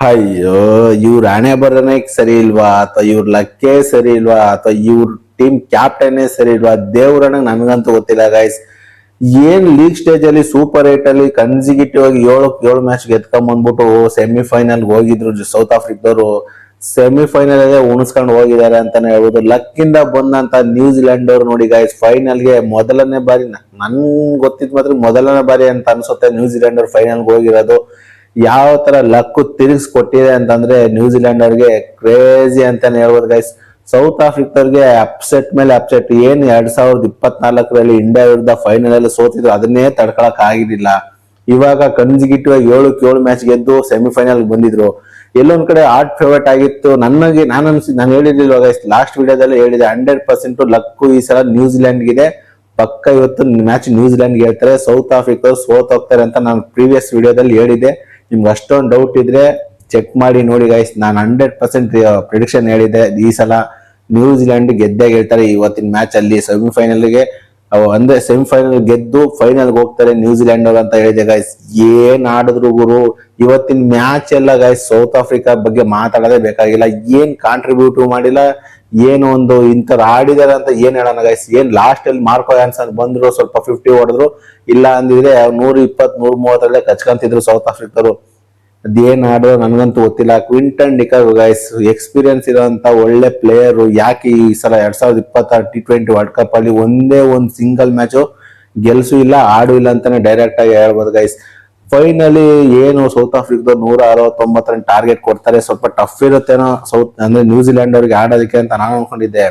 ಅಯ್ಯೋ, ಇವ್ರ ಹಣೆ ಬರನೇ ಸರಿ ಇಲ್ವಾ ಅಥವಾ ಇವ್ರ ಲಕ್ಕೇ ಸರಿ ಇಲ್ವಾ ಅಥವಾ ಇವ್ರ ಟೀಮ್ ಕ್ಯಾಪ್ಟನ್ನೇ ಸರಿ ಇಲ್ವಾ? ದೇವ್ರಣ್ಣ ನನ್ಗಂತೂ ಗೊತ್ತಿಲ್ಲ ಗೈಸ್. ಏನ್ ಲೀಗ್ ಸ್ಟೇಜ್ ಅಲ್ಲಿ ಸೂಪರ್ ಏಟ್ ಅಲ್ಲಿ ಕನ್ಸಿಕ್ಯೂಟಿವ್ ಆಗಿ ಏಳು ಮ್ಯಾಚ್ ಗೆದ್ಕೊಂಡ್ ಬಂದ್ಬಿಟ್ಟು ಸೆಮಿಫೈನಲ್ ಹೋಗಿದ್ರು ಸೌತ್ ಆಫ್ರಿಕಾದವರು. ಸೆಮಿಫೈನಲ್ ಅಲ್ಲೇ ಉಣಿಸ್ಕೊಂಡು ಹೋಗಿದ್ದಾರೆ ಅಂತಾನೆ ಹೇಳ್ಬೋದು. ಲಕ್ ಇಂದ ಬಂದಂತ ನ್ಯೂಜಿಲೆಂಡ್ ಅವ್ರು ನೋಡಿ ಗೈಸ್, ಫೈನಲ್ಗೆ ಮೊದಲನೇ ಬಾರಿ ನನ್ ಗೊತ್ತಿದ್ ಮಾತ್ರ ಮೊದಲನೇ ಬಾರಿ ಅಂತ ಅನ್ಸುತ್ತೆ ನ್ಯೂಜಿಲೆಂಡ್ ಅವ್ರು ಫೈನಲ್ ಹೋಗಿರೋದು. ಯಾವ ತರ ಲಕ್ ತಿರುಗಿಸ್ಕೊಟ್ಟಿದೆ ಅಂತಂದ್ರೆ ನ್ಯೂಜಿಲೆಂಡ್ ಅವ್ರಿಗೆ ಕ್ರೇಜಿ ಅಂತಾನೆ ಹೇಳ್ಬೋದು ಗೈಸ್. ಸೌತ್ ಆಫ್ರಿಕಾದವ್ರಿಗೆ ಅಪ್ಸೆಟ್ ಮೇಲೆ ಅಪ್ಸೆಟ್. ಏನ್ 2024ರಲ್ಲಿ ಇಂಡಿಯಾ ವಿರುದ್ಧ ಫೈನಲ್ ಅಲ್ಲಿ ಸೋತಿದ್ರು, ಅದನ್ನೇ ತಡ್ಕೊಳಕ್ ಆಗಿರ್ಲಿಲ್ಲ. ಇವಾಗ ಕನ್ಸಿಕ್ಯೂಟಿವ್ ಆಗಿ 7 ಮ್ಯಾಚ್ ಗೆದ್ದು ಸೆಮಿಫೈನಲ್ ಬಂದಿದ್ರು. ಎಲ್ಲೊಂದ್ ಕಡೆ ಆರ್ಟ್ ಫೇವರೇಟ್ ಆಗಿತ್ತು ನನಗೆ. ನಾನು ಹೇಳಿರ್ಲಿಲ್ಲ ಗೈಸ್, ಲಾಸ್ಟ್ ವಿಡಿಯೋದಲ್ಲಿ ಹೇಳಿದೆ 100% ಲಕ್ ಈ ಸಲ ನ್ಯೂಜಿಲೆಂಡ್ ಗಿದೆ. ಪಕ್ಕ ಇವತ್ತು ಮ್ಯಾಚ್ ನ್ಯೂಜಿಲೆಂಡ್ ಹೇಳ್ತಾರೆ, ಸೌತ್ ಆಫ್ರಿಕಾ ಸೋತ್ ಹೋಗ್ತಾರೆ ಅಂತ ನಾನು ಪ್ರೀವಿಯಸ್ ವಿಡಿಯೋದಲ್ಲಿ ಹೇಳಿದೆ. ನಿಮ್ಗೆ ಅಷ್ಟೊಂದು ಡೌಟ್ ಇದ್ರೆ ಚೆಕ್ ಮಾಡಿ ನೋಡಿ ಗೈಸ್. ನಾನು 100% ಪ್ರಿಡಿಕ್ಷನ್ ಹೇಳಿದೆ, ಈ ಸಲ ನ್ಯೂಜಿಲೆಂಡ್ ಗೆದ್ದೇ ಗೆಲ್ತಾರೆ ಇವತ್ತಿನ ಮ್ಯಾಚ್ ಅಲ್ಲಿ. ಸೆಮಿಫೈನಲ್ಗೆ ಅಂದ್ರೆ ಸೆಮಿಫೈನಲ್ ಗೆದ್ದು ಫೈನಲ್ ಹೋಗ್ತಾರೆ ನ್ಯೂಜಿಲೆಂಡ್ ಅವ್ರು ಅಂತ ಹೇಳಿದೆ ಗೈಸ್. ಏನ್ ಆಡಿದ್ರು ಗುರು ಇವತ್ತಿನ ಮ್ಯಾಚ್ ಎಲ್ಲ ಗೈಸ್. ಸೌತ್ ಆಫ್ರಿಕಾ ಬಗ್ಗೆ ಮಾತಾಡೋದೇ ಬೇಕಾಗಿಲ್ಲ. ಏನ್ ಕಾಂಟ್ರಿಬ್ಯೂಟ್ ಮಾಡಿಲ್ಲ, ಏನು ಒಂದು ಇಂತರ ಆಡಿದಾರೆ ಅಂತ ಏನ್ ಹೇಳೋಣ ಗೈಸ್. ಏನ್ ಲಾಸ್ಟ್ ಅಲ್ಲಿ ಮಾರ್ಕೋ ಆನ್ಸನ್ ಬಂದ್ರು, ಸ್ವಲ್ಪ 50 ಹೊಡೆದ್ರು. ಇಲ್ಲ ಅಂದಿದ್ರೆ 120, 130 ಕಚ್ಕೊಂತಿದ್ರು ಸೌತ್ ಆಫ್ರಿಕರು. ಅದೇನ್ ಆಡೋ ನನ್ಗಂತೂ ಗೊತ್ತಿಲ್ಲ. ಕ್ವಿಂಟನ್ ಡಿಕಾಕ್ ಗೈಸ್, ಎಕ್ಸ್ಪೀರಿಯನ್ಸ್ ಇರೋಂತ ಒಳ್ಳೆ ಪ್ಲೇಯರ್. ಯಾಕೆ ಈ ಸಲ 2026 T20 ವರ್ಲ್ಡ್ ಕಪ್ ಅಲ್ಲಿ ಒಂದೇ ಒಂದ್ ಸಿಂಗಲ್ ಮ್ಯಾಚ್ ಗೆಲ್ಸು ಇಲ್ಲ, ಆಡು ಇಲ್ಲ ಅಂತಾನೆ ಡೈರೆಕ್ಟ್ ಆಗಿ ಹೇಳ್ಬೋದು ಗೈಸ್. ಫೈನಲಿ ಏನು ಸೌತ್ ಆಫ್ರಿಕಾದ 169 ರನ್ ಟಾರ್ಗೆಟ್ ಕೊಡ್ತಾರೆ. ಸ್ವಲ್ಪ ಟಫ್ ಇರುತ್ತೇನೋ ಅಂದ್ರೆ ನ್ಯೂಜಿಲೆಂಡ್ ಅವ್ರಿಗೆ ಆಡೋದಕ್ಕೆ ಅಂತ ನಾನು ಅನ್ಕೊಂಡಿದ್ದೆ.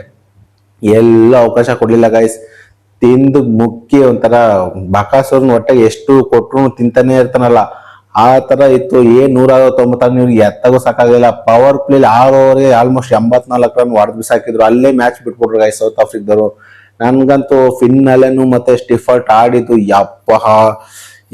ಎಲ್ಲ ಅವಕಾಶ ಕೊಡ್ಲಿಲ್ಲ ಗೈಸ್. ತಿಂದು ಮುಕ್ಕಿ ಒಂಥರ ಬಕಾಸೂರ್ನ ಹೊಟ್ಟೆಗೆ ಎಷ್ಟು ಕೊಟ್ರು ತಿಂತಾನೆ ಇರ್ತಾನಲ್ಲ, ಆ ತರ ಇತ್ತು. 169 ರನ್ ಎತ್ತಾಗೂ ಸಾಕಾಗಿಲ್ಲ. ಪವರ್ ಪ್ಲೇ 6 ಓವರ್ಗೆ ಆಲ್ಮೋಸ್ಟ್ 84 ರನ್ ಹೊಡೆದ್ ಬಿಸಾಕಿದ್ರು. ಅಲ್ಲೇ ಮ್ಯಾಚ್ ಬಿಟ್ಕೊಟ್ರು ಗೈಸ್ ಸೌತ್ ಆಫ್ರಿಕಾದವರು. ನನ್ಗಂತೂ ಫಿನ್ ಅಲೆನು ಮತ್ತೆ ಸ್ಟಿಫರ್ಟ್ ಆಡಿದ್ದು ಯಪ್ಪ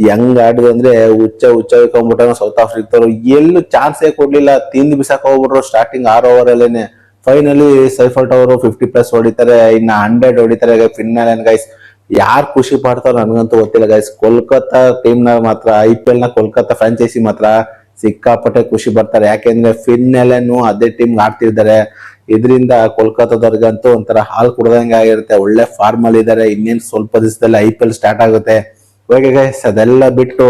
ಹೆಂಗ್ ಆಡಿದ್ರು ಅಂದ್ರೆ ಹುಚ್ಚ ಇಟ್ಕೊಂಡ್ಬಿಟ್ಟ ಸೌತ್ ಆಫ್ರಿಕಾದವರು. ಎಲ್ಲೂ ಚಾನ್ಸೇ ಕೊಡ್ಲಿಲ್ಲ, ತಿಂದು ಬಿಸಾಕ ಹೋಗ್ಬಿಟ್ರು ಸ್ಟಾರ್ಟಿಂಗ್ 6 ಓವರ್ ಅಲ್ಲೇನೆ. ಫೈನಲಿ ಸೈಫರ್ಟ್ ಅವರು 50+ ಹೊಡಿತಾರೆ, ಇನ್ನ 100 ಹೊಡಿತಾರೆ ಫಿನ್ ಅಲೆನ್ ಗೈಸ್. ಯಾರು ಖುಷಿ ಪಡ್ತಾರೋ ನನ್ಗಂತೂ ಗೊತ್ತಿಲ್ಲ ಗೈಸ್. ಕೋಲ್ಕತ್ತಾ ಟೀಮ್ ನ ಮಾತ್ರ, IPL ನ ಕೋಲ್ಕತ್ತಾ ಫ್ರಾಂಚೈಸಿ ಮಾತ್ರ ಸಿಕ್ಕಾಪಟ್ಟೆ ಖುಷಿ ಪಡ್ತಾರೆ. ಯಾಕೆಂದ್ರೆ ಫಿನ್ ಅಲೆನ್ ಅದೇ ಟೀಮ್ ಆಡ್ತಿದ್ದಾರೆ. ಇದರಿಂದ ಕೋಲ್ಕತ್ತಾದವ್ರಿಗಂತೂ ಒಂಥರ ಹಾಲ್ ಕುಡ್ದಂಗೆ ಆಗಿರುತ್ತೆ. ಒಳ್ಳೆ ಫಾರ್ಮ್ ಅಲ್ಲಿ ಇದಾರೆ. ಇನ್ನೇನ್ ಸ್ವಲ್ಪ ದಿವಸದಲ್ಲಿ IPL ಸ್ಟಾರ್ಟ್ ಆಗುತ್ತೆ. ಓಕೆ ಗೈಸ್, ಅದೆಲ್ಲ ಬಿಟ್ಟು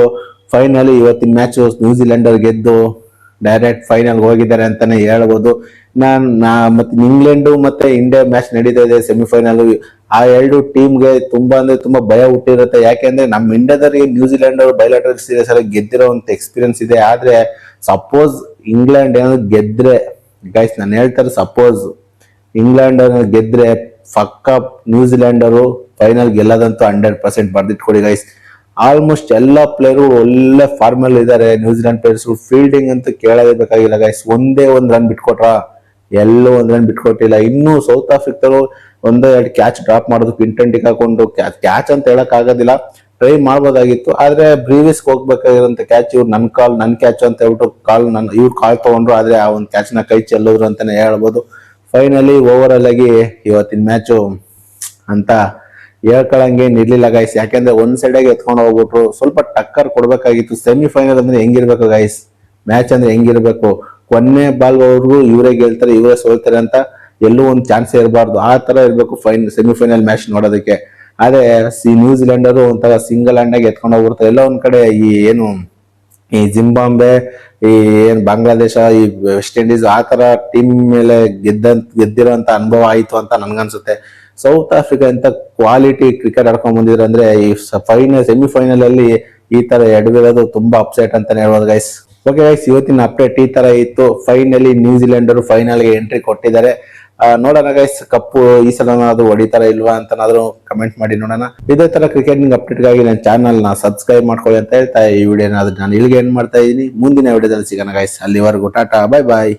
ಫೈನಲಿ ಇವತ್ತಿನ ಮ್ಯಾಚ್ ನ್ಯೂಜಿಲೆಂಡ್ ಅವ್ರು ಗೆದ್ದು ಡೈರೆಕ್ಟ್ ಫೈನಲ್ ಹೋಗಿದ್ದಾರೆ ಅಂತಾನೆ ಹೇಳ್ಬೋದು. ಮತ್ತೆ ಇಂಗ್ಲೆಂಡ್ ಮತ್ತೆ ಇಂಡಿಯಾ ಮ್ಯಾಚ್ ನಡೀತಾ ಇದೆ ಸೆಮಿಫೈನಲ್. ಆ ಎರಡು ಟೀಮ್ಗೆ ತುಂಬಾ ಅಂದ್ರೆ ತುಂಬಾ ಭಯ ಹುಟ್ಟಿರುತ್ತೆ. ಯಾಕೆಂದ್ರೆ ನಮ್ಮ ಇಂಡಿಯಾದವ್ರಿಗೆ ನ್ಯೂಜಿಲೆಂಡ್ ಅವರು ಬಯಲಾಟಲ್ ಸೀರೀಸ್ ಅಲ್ಲಿ ಗೆದ್ದಿರೋ ಒಂದು ಎಕ್ಸ್ಪೀರಿಯನ್ಸ್ ಇದೆ. ಆದ್ರೆ ಸಪೋಸ್ ಇಂಗ್ಲೆಂಡ್ ಏನಾದ್ರು ಗೆದ್ರೆ ಗೈಸ್, ನಾನು ಹೇಳ್ತಾರೆ ಸಪೋಸ್ ಇಂಗ್ಲೆಂಡ್ ಗೆದ್ರೆ ಪಕ್ಕ ನ್ಯೂಜಿಲೆಂಡ್ ಅವರು ಫೈನಲ್ ಗೆಲ್ಲದಂತೂ 100% ಬರ್ದಿಟ್ಕೊಡಿ ಗೈಸ್. ಆಲ್ಮೋಸ್ಟ್ ಎಲ್ಲಾ ಪ್ಲೇಯರು ಒಳ್ಳೆ ಫಾರ್ಮ್ ಅಲ್ಲಿ ಇದಾರೆ. ನ್ಯೂಜಿಲೆಂಡ್ ಪ್ಲೇಯರ್ಸ್ ಫೀಲ್ಡಿಂಗ್ ಅಂತ ಕೇಳೋದೇ ಬೇಕಾಗಿಲ್ಲ ಗೈಸ್. ಒಂದೇ ಒಂದ್ ರನ್ ಬಿಟ್ಕೊಟ್ರ, ಎಲ್ಲೋ ಒಂದ್ ರನ್ ಬಿಟ್ಕೊಟ್ಟಿಲ್ಲ. ಇನ್ನು ಸೌತ್ ಆಫ್ರಿಕಾರು 1-2 ಕ್ಯಾಚ್ ಡ್ರಾಪ್ ಮಾಡೋದು, ಕ್ವಿಂಟನ್ ಡಿಕಾಕ್ ಕ್ಯಾಚ್ ಅಂತ ಹೇಳಕ್ ಆಗೋದಿಲ್ಲ, ಟ್ರೈ ಮಾಡ್ಬೋದಾಗಿತ್ತು. ಆದ್ರೆ ಬ್ರೀವಿಸ್ ಹೋಗ್ಬೇಕಾಗಿರೋಂತ ಕ್ಯಾಚ್ ಇವ್ರು ನನ್ ಕ್ಯಾಚ್ ಅಂತ ಹೇಳ್ಬಿಟ್ಟು ಇವ್ರು ಕಾಲ್ ತಗೊಂಡ್ರು. ಆದ್ರೆ ಆ ಒಂದು ಕ್ಯಾಚ್ ನ ಕೈ ಚೆಲ್ಲೋದ್ರು ಅಂತಾನೆ ಹೇಳ್ಬೋದು. ಫೈನಲಿ ಓವರ್ ಆಗಿ ಇವತ್ತಿನ ಮ್ಯಾಚು ಅಂತ ಹೇಳ್ಕೊಳಂಗೆ ಇರ್ಲಿಲ್ಲ ಗೈಸ್. ಯಾಕೆಂದ್ರೆ ಒಂದ್ ಸೈಡ್ ಆಗಿ ಎತ್ಕೊಂಡು ಹೋಗ್ಬಿಟ್ರು. ಸ್ವಲ್ಪ ಟಕ್ಕರ್ ಕೊಡ್ಬೇಕಾಗಿತ್ತು. ಸೆಮಿಫೈನಲ್ ಅಂದ್ರೆ ಹೆಂಗಿರ್ಬೇಕು ಗೈಸ್, ಮ್ಯಾಚ್ ಅಂದ್ರೆ ಹೆಂಗಿರ್ಬೇಕು, ಕೊನೆ ಬಾಲ್ ಅವ್ರಿಗೂ ಇವರೇ ಗೆಲ್ತಾರೆ ಇವರೇ ಸೋಲ್ತಾರೆ ಅಂತ ಎಲ್ಲೂ ಒಂದು ಚಾನ್ಸ್ ಇರಬಾರ್ದು. ಆ ತರ ಇರ್ಬೇಕು ಸೆಮಿಫೈನಲ್ ಮ್ಯಾಚ್ ನೋಡೋದಕ್ಕೆ. ಆದ್ರೆ ನ್ಯೂಜಿಲೆಂಡ್ ಅವರು ಒಂಥರ ಸಿಂಗಲ್ ಹ್ಯಾಂಡ್ ಆಗಿ ಎತ್ಕೊಂಡು ಹೋಗ್ಬಿಡ್ತಾರೆ. ಎಲ್ಲ ಒಂದ್ ಕಡೆ ಈ ಜಿಂಬಾಬ್ವೆ, ಈ ಏನ್ ಬಾಂಗ್ಲಾದೇಶ, ಈ ವೆಸ್ಟ್ ಇಂಡೀಸ್ ಆ ತರ ಟೀಮ್ ಮೇಲೆ ಗೆದ್ದಿರೋಂತ ಅನುಭವ ಆಯ್ತು ಅಂತ ನನ್ಗನ್ಸುತ್ತೆ. ಸೌತ್ ಆಫ್ರಿಕಾ ಅಂತ ಕ್ವಾಲಿಟಿ ಕ್ರಿಕೆಟ್ ಆಡ್ಕೊಂಡ್ ಬಂದಿದ್ರು ಅಂದ್ರೆ ಈ ಸೆಮಿಫೈನಲ್ ಅಲ್ಲಿ ಈ ತರ ಎಡವಿರೋದು ತುಂಬಾ ಅಪ್ಸೆಟ್ ಅಂತಾನೆ ಹೇಳ್ಬೋದು ಗೈಸ್. ಓಕೆ ಗೈಸ್, ಇವತ್ತಿನ ಅಪ್ಡೇಟ್ ಈ ತರ ಇತ್ತು. ಫೈನಲಿ ನ್ಯೂಜಿಲೆಂಡ್ ಅವರು ಫೈನಲ್ ಗೆ ಎಂಟ್ರಿ ಕೊಟ್ಟಿದ್ದಾರೆ. ನೋಡೋಣ ಗೈಸ್, ಕಪ್ಪು ಈ ಸಲ ಅದು ಹೊಡಿತಾರ ಇಲ್ವಾ ಅಂತನಾದ್ರೂ ಕಮೆಂಟ್ ಮಾಡಿ ನೋಡೋಣ. ಇದೇ ತರ ಕ್ರಿಕೆಟ್ ಅಪ್ಡೇಟ್ ಗಾಗಿ ನನ್ನ ಚಾನಲ್ ನ ಸಬ್ಸ್ಕ್ರೈಬ್ ಮಾಡ್ಕೊಳ್ಳಿ ಅಂತ ಹೇಳ್ತಾ ಈ ವಿಡಿಯೋನ ನಾನು ಇಲ್ಲಿಗೆ ಏನ್ ಮಾಡ್ತಾ ಇದೀನಿ. ಮುಂದಿನ ವಿಡಿಯೋದಲ್ಲಿ ಸಿಗೋಣ ಗೈಸ್. ಅಲ್ಲಿವರೆಗೂ ಟಾಟಾ, ಬೈ ಬಾಯ್.